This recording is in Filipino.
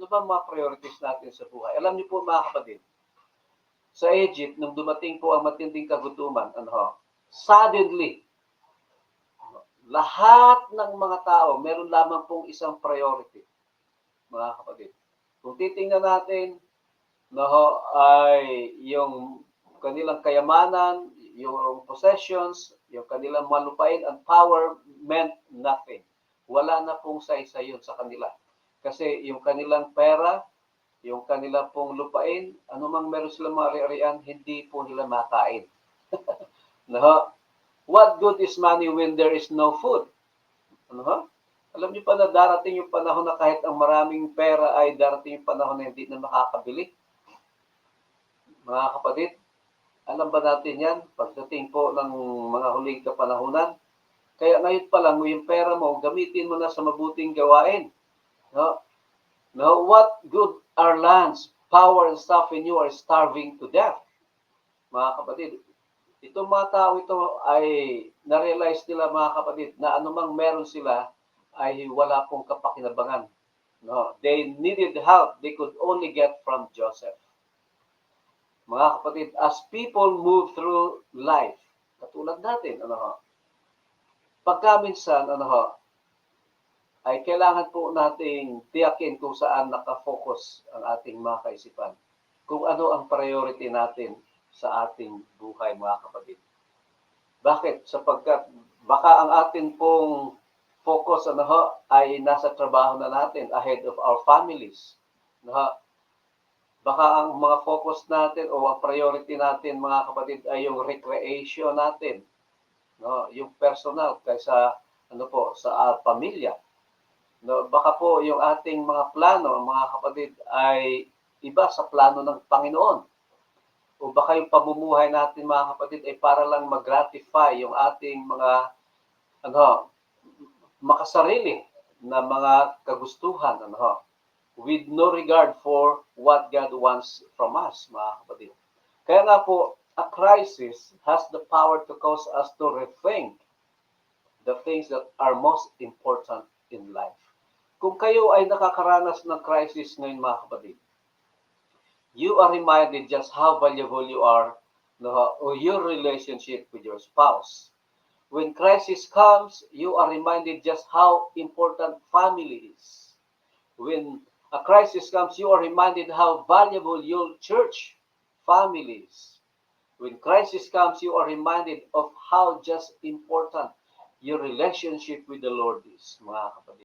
Ano ba ang mga priorities natin sa buhay? Alam niyo po mga kapatid, sa Egypt, nung dumating po ang matinding kagutuman, suddenly, lahat ng mga tao, meron lamang pong isang priority, mga kapatid. Kung titingnan natin, ay yung kanilang kayamanan, yung possessions, yung kanilang malupain and power meant nothing. Wala na pong saysay yun sa kanila. Kasi yung kanilang pera, yung kanila pong lupain, anumang meron silang ari-arian, hindi po nila makain. No? What good is money when there is no food? Alam niyo pa na darating yung panahon na kahit ang maraming pera ay darating yung panahon na hindi na makakabili? Mga kapatid, alam ba natin yan? Pagdating po ng mga huling kapanahunan, kaya ngayon pa lang, yung pera mo, gamitin mo na sa mabuting gawain. No? Now, what good are lands, power, and stuff when you are starving to death? Mga kapatid, itong mga tao ito ay na-realize nila mga kapatid na anumang meron sila ay wala pong kapakinabangan. No, they needed help they could only get from Joseph. Mga kapatid, as people move through life, katulad natin, pagka minsan, ay kailangan po nating tiyakin kung saan nakafocus ang ating mga kaisipan. Kung ano ang priority natin sa ating buhay, mga kapatid. Bakit? Sapagkat baka ang atin pong focus ay nasa trabaho na natin ahead of our families. Baka ang mga focus natin o ang priority natin mga kapatid ay yung recreation natin. Yung personal kaysa sa pamilya. Baka po yung ating mga plano, mga kapatid, ay iba sa plano ng Panginoon. O baka yung pamumuhay natin, mga kapatid, ay para lang mag-gratify yung ating mga makasarili na mga kagustuhan, with no regard for what God wants from us, mga kapatid. Kaya nga po, a crisis has the power to cause us to rethink the things that are most important in life. Kung kayo ay nakakaranas ng crisis ngayon, mga kapatid, you are reminded just how valuable you are, or your relationship with your spouse. When crisis comes, you are reminded just how important family is. When a crisis comes, you are reminded how valuable your church family is. When crisis comes, you are reminded of how just important your relationship with the Lord is, mga kapatid.